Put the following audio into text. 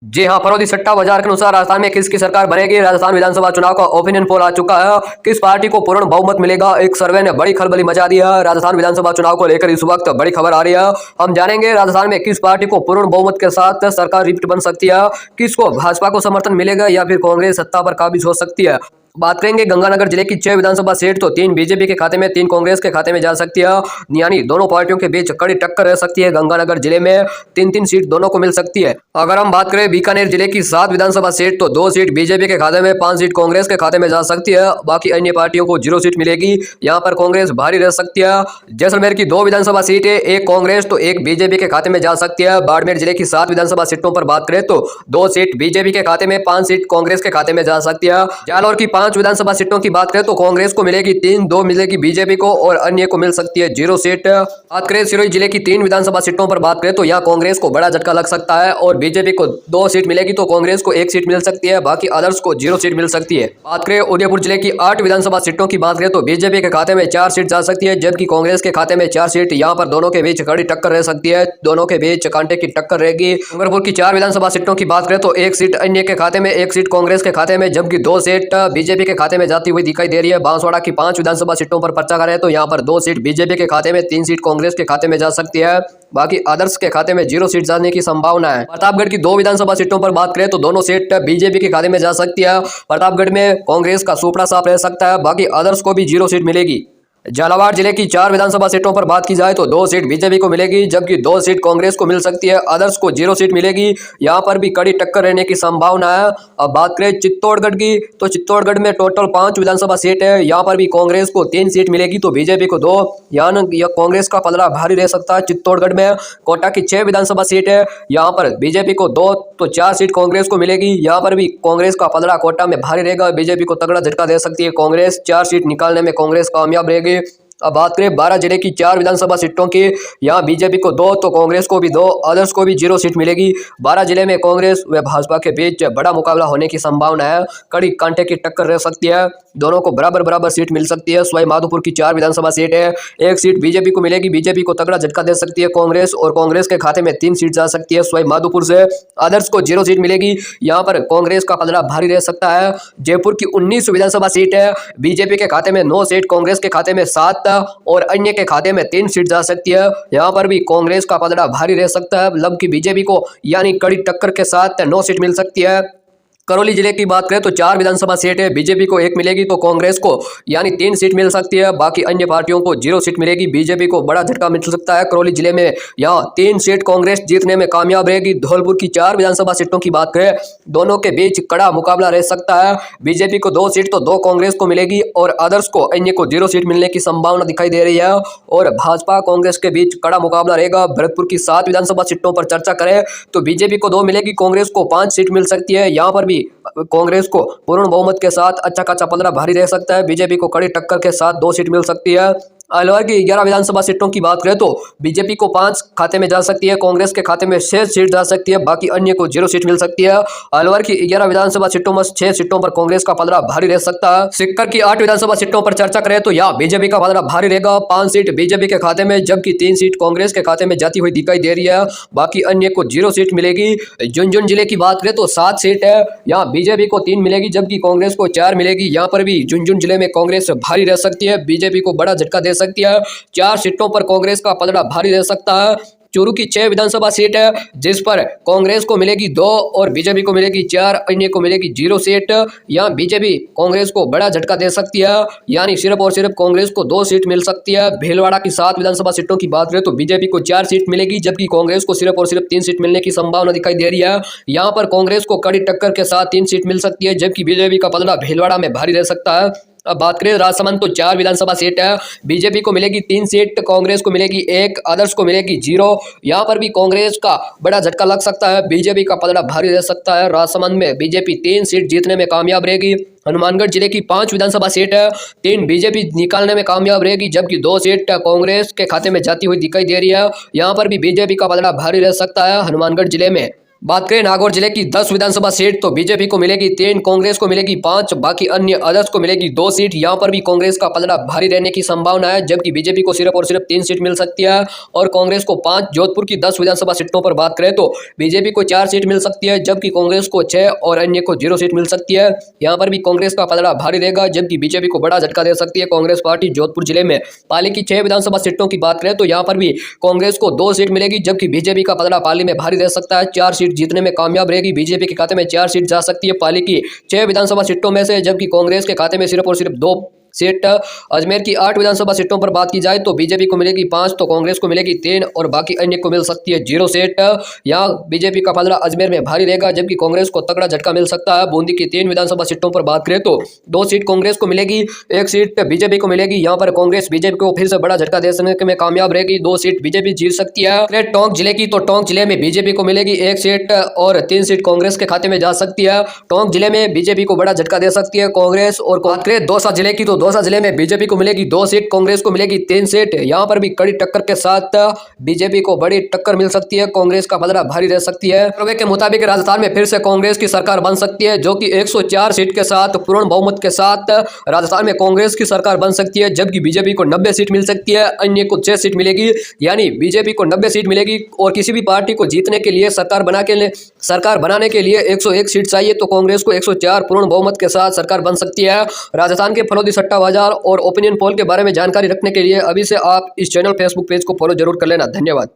जी हाँ, फरोदी सट्टा बाजार के अनुसार राजस्थान में किसकी सरकार बनेगी। राजस्थान विधानसभा चुनाव का ओपिनियन पोल आ चुका है। किस पार्टी को पूर्ण बहुमत मिलेगा, एक सर्वे ने बड़ी खलबली मचा दी है। राजस्थान विधानसभा चुनाव को लेकर इस वक्त बड़ी खबर आ रही है। हम जानेंगे राजस्थान में किस पार्टी को पूर्ण बहुमत के साथ सरकार रिपीट बन सकती है, किसको भाजपा को समर्थन मिलेगा या फिर कांग्रेस सत्ता पर काबिज हो सकती है। बात करेंगे गंगानगर जिले की 6 विधानसभा सीट तो 3 बीजेपी के खाते में, 3 कांग्रेस के खाते में जा सकती है। यानी दोनों पार्टियों के बीच कड़ी टक्कर रह सकती है। गंगानगर जिले में 3-3 सीट दोनों को मिल सकती है। अगर हम बात करें बीकानेर जिले की 7 विधानसभा सीट तो 2 सीट बीजेपी के खाते में, 5 सीट कांग्रेस के खाते में जा सकती है। बाकी अन्य पार्टियों को 0 सीट मिलेगी। यहाँ पर कांग्रेस भारी रह सकती है। जैसलमेर की 2 विधानसभा सीट है, 1 कांग्रेस तो 1 बीजेपी के खाते में जा सकती है। बाड़मेर जिले की 7 विधानसभा सीटों पर बात करें तो 2 सीट बीजेपी के खाते में, 5 सीट कांग्रेस के खाते में जा सकती है। जालौर की 5 विधानसभा सीटों की बात करें तो कांग्रेस को मिलेगी 3, 2 मिलेगी बीजेपी को और अन्य को मिल सकती है 0 सीट। बात करें सिरोही जिले की 3 विधानसभा सीटों पर बात करें तो यहाँ कांग्रेस को बड़ा झटका लग सकता है और बीजेपी को 2 सीट मिलेगी तो कांग्रेस को 1 सीट मिल सकती है, बाकी अदर्स को 0 सीट मिल सकती है। बात करें उदयपुर जिले की 8 विधानसभा सीटों की बात करें तो बीजेपी के खाते में 4 सीट जा सकती है, जबकि कांग्रेस के खाते में 4 सीट। यहाँ पर दोनों के बीच कड़ी टक्कर रह सकती है, दोनों के बीच कांटे की टक्कर रहेगी। डूंगरपुर की 4 विधानसभा सीटों की बात करें तो 1 सीट अन्य के खाते में, 1 सीट कांग्रेस के खाते में, जबकि 2 सीट बीजेपी के खाते में जाती हुई दिखाई दे रही है। बांसवाड़ा की 5 विधानसभा सीटों पर पर्चा करें तो यहाँ पर 2 सीट बीजेपी के खाते में, 3 सीट कांग्रेस के खाते में जा सकती है, बाकी अदर्स के खाते में 0 सीट जाने की संभावना है। प्रतापगढ़ की 2 विधानसभा सीटों पर बात करें तो दोनों सीट बीजेपी के खाते में जा सकती है। प्रतापगढ़ में कांग्रेस का सुपड़ा साफ रह सकता है, बाकी अदर्स को भी 0 सीट मिलेगी। झालावाड़ जिले की 4 विधानसभा सीटों पर बात की जाए तो 2 सीट बीजेपी को मिलेगी, जबकि 2 सीट कांग्रेस को मिल सकती है, अदर्स को 0 सीट मिलेगी। यहाँ पर भी कड़ी टक्कर रहने की संभावना है। अब बात करें चित्तौड़गढ़ की तो चित्तौड़गढ़ में टोटल 5 विधानसभा सीट है। यहाँ पर भी कांग्रेस को 3 सीट मिलेगी तो बीजेपी को 2। यहाँ कांग्रेस का पलड़ा भारी रह सकता है। चित्तौड़गढ़ में कोटा की 6 विधानसभा सीट है, यहाँ पर बीजेपी को 2 तो 4 सीट कांग्रेस को मिलेगी। यहाँ पर भी कांग्रेस का पलड़ा कोटा में भारी रहेगा, बीजेपी को तगड़ा झटका दे सकती है कांग्रेस। 4 सीट निकालने में कांग्रेस कामयाब रहेगी। अब बात करें 12 जिले की 4 विधानसभा सीटों की, यहाँ बीजेपी को 2 तो कांग्रेस को भी 2, अदर्स को भी 0 सीट मिलेगी। 12 जिले में कांग्रेस व भाजपा के बीच बड़ा मुकाबला होने की संभावना है। कड़ी कांटे की टक्कर रह सकती है, दोनों को बराबर बराबर सीट मिल सकती है। सवाई माधोपुर की 4 विधानसभा सीट है, 1 सीट बीजेपी को मिलेगी, बीजेपी को तगड़ा झटका दे सकती है कांग्रेस और कांग्रेस के खाते में 3 सीट जा सकती है सवाई माधोपुर से। अदर्स को 0 सीट मिलेगी, यहाँ पर कांग्रेस का पलड़ा भारी रह सकता है। जयपुर की 19 विधानसभा सीट है, बीजेपी के खाते में 9 सीट, कांग्रेस के खाते में 7 और अन्य के खाते में 3 सीट जा सकती है। यहाँ पर भी कांग्रेस का पलड़ा भारी रह सकता है, मतलब कि बीजेपी को यानी कड़ी टक्कर के साथ 9 सीट मिल सकती है। करौली जिले की बात करें तो 4 विधानसभा सीट है, बीजेपी को 1 मिलेगी तो कांग्रेस को यानी 3 सीट मिल सकती है, बाकी अन्य पार्टियों को 0 सीट मिलेगी। बीजेपी को बड़ा झटका मिल सकता है करौली जिले में, यहाँ 3 सीट कांग्रेस जीतने में कामयाब रहेगी। धौलपुर की 4 विधानसभा सीटों की बात करें, दोनों के बीच कड़ा मुकाबला रह सकता है। बीजेपी को 2 सीट तो 2 कांग्रेस को मिलेगी और अदर्स को अन्य को 0 सीट मिलने की संभावना दिखाई दे रही है और भाजपा कांग्रेस के बीच कड़ा मुकाबला रहेगा। भरतपुर की 7 विधानसभा सीटों पर चर्चा करें तो बीजेपी को 2 मिलेगी, कांग्रेस को 5 सीट मिल सकती है। यहाँ पर भी कांग्रेस को पूर्ण बहुमत के साथ अच्छा खासा पलड़ा भारी रह सकता है, बीजेपी को कड़ी टक्कर के साथ 2 सीट मिल सकती है। अलवर की 11 विधानसभा सीटों की बात करें तो बीजेपी को 5 खाते में जा सकती है, कांग्रेस के खाते में 6 सीट जा सकती है, बाकी अन्य को 0 सीट मिल सकती है। अलवर की 11 विधानसभा सीटों में 6 सीटों पर कांग्रेस का पलड़ा भारी रह सकता है। सिक्कर की 8 विधानसभा सीटों पर चर्चा करें तो यहाँ बीजेपी का पलड़ा भारी रहेगा, 5 सीट बीजेपी के खाते में, जबकि 3 सीट कांग्रेस के खाते में जाती हुई दिखाई दे रही है, बाकी अन्य को 0 सीट मिलेगी। झुंझुनू जिले की बात करें तो 7 सीट है, यहाँ बीजेपी को 3 मिलेगी, जबकि कांग्रेस को 4 मिलेगी। यहाँ पर भी झुंझुनू जिले में कांग्रेस भारी रह सकती है, बीजेपी को बड़ा झटका दे सकती है। 4 सीटों पर कांग्रेस का पलड़ा भारी रह सकता है। चूरू की 6 विधानसभा सीट है, जिस पर कांग्रेस को मिलेगी 2 और बीजेपी को मिलेगी 4, अन्य को मिलेगी 0 सीट। यहाँ बीजेपी कांग्रेस को बड़ा झटका दे सकती है, यानी सिर्फ और सिर्फ कांग्रेस को 2 सीट मिल सकती है। भीलवाड़ा की 7 विधानसभा सीटों की बात करें तो बीजेपी को 4 सीट मिलेगी, जबकि कांग्रेस को सिर्फ और सिर्फ 3 सीट मिलने की संभावना दिखाई दे रही है। यहाँ पर कांग्रेस को कड़ी टक्कर के साथ 3 सीट मिल सकती है, जबकि बीजेपी का पलड़ा भीलवाड़ा में भारी रह सकता है। अब बात करें राजसमंद तो 4 विधानसभा सीट है, बीजेपी को मिलेगी 3 सीट, कांग्रेस को मिलेगी 1, अदर्स को मिलेगी 0। यहाँ पर भी कांग्रेस का बड़ा झटका लग सकता है, बीजेपी का पलड़ा भारी रह सकता है। राजसमंद में बीजेपी 3 सीट जीतने में कामयाब रहेगी। हनुमानगढ़ जिले की 5 विधानसभा सीट है, 3 बीजेपी निकालने में कामयाब रहेगी, जबकि 2 सीट कांग्रेस के खाते में जाती हुई दिखाई दे रही है। यहाँ पर भी बीजेपी का पलड़ा भारी रह सकता है हनुमानगढ़ जिले में। बात करें नागौर जिले की 10 विधानसभा सीट तो बीजेपी को मिलेगी 3, कांग्रेस को मिलेगी 5, बाकी अन्य अदर्स को मिलेगी 2 सीट। यहां पर भी कांग्रेस का पलड़ा भारी रहने की संभावना है, जबकि बीजेपी को सिर्फ और सिर्फ 3 सीट मिल सकती है और कांग्रेस को 5। जोधपुर की 10 विधानसभा सीटों पर बात करें तो बीजेपी को 4 सीट मिल सकती है, जबकि कांग्रेस को 6 और अन्य को 0 सीट मिल सकती है। यहाँ पर भी कांग्रेस का पलड़ा भारी रहेगा, जबकि बीजेपी को बड़ा झटका दे सकती है कांग्रेस पार्टी। जोधपुर जिले में पाली की 6 विधानसभा सीटों की बात करें तो यहाँ पर भी कांग्रेस को 2 सीट मिलेगी, जबकि बीजेपी का पलड़ा पाली में भारी रह सकता है। 4 सीट जीतने में कामयाब रहेगी, बीजेपी के खाते में 4 सीट जा सकती है पाली की 6 विधानसभा सीटों में से, जबकि कांग्रेस के खाते में सिर्फ और सिर्फ 2 सीट। अजमेर की 8 विधानसभा सीटों पर बात की जाए तो बीजेपी को मिलेगी 5, तो कांग्रेस को मिलेगी 3 और बाकी अन्य को मिल सकती है 0 सीट। यहाँ बीजेपी का पलड़ा अजमेर में भारी रहेगा, जबकि कांग्रेस को तगड़ा झटका मिल सकता है। बूंदी की 3 विधानसभा सीटों पर बात करें तो 2 सीट कांग्रेस को मिलेगी, 1 सीट बीजेपी को मिलेगी। यहाँ पर कांग्रेस बीजेपी को फिर से बड़ा झटका देने में कामयाब रहेगी, 2 सीट बीजेपी जीत सकती है। टोंक जिले की तो टोंक जिले में बीजेपी को मिलेगी 1 सीट और 3 सीट कांग्रेस के खाते में जा सकती है। टोंक जिले में बीजेपी को बड़ा झटका दे सकती है कांग्रेस। और बात करें दौसा जिले की तो दौसा जिले में बीजेपी को मिलेगी 2 सीट, कांग्रेस को मिलेगी 3 सीट। यहाँ पर भी कड़ी टक्कर के साथ बीजेपी को बड़ी टक्कर मिल सकती है, कांग्रेस का पलड़ा भारी रह सकती है। सर्वे के मुताबिक राजस्थान में फिर से कांग्रेस की सरकार बन सकती है, जो कि 104 सीट के साथ पूर्ण बहुमत के साथ राजस्थान में कांग्रेस की सरकार बन सकती है, जबकि बीजेपी को 90 सीट मिल सकती है, अन्य को 6 सीट मिलेगी। यानी बीजेपी को 90 सीट मिलेगी और किसी भी पार्टी को जीतने के लिए सरकार बनाने के लिए 101 सीट चाहिए, तो कांग्रेस को 104 पूर्ण बहुमत के साथ सरकार बन सकती है। राजस्थान के फरोदी सट्टा बाजार और ओपिनियन पोल के बारे में जानकारी रखने के लिए अभी से आप इस चैनल फेसबुक पेज को फॉलो जरूर कर लेना। धन्यवाद।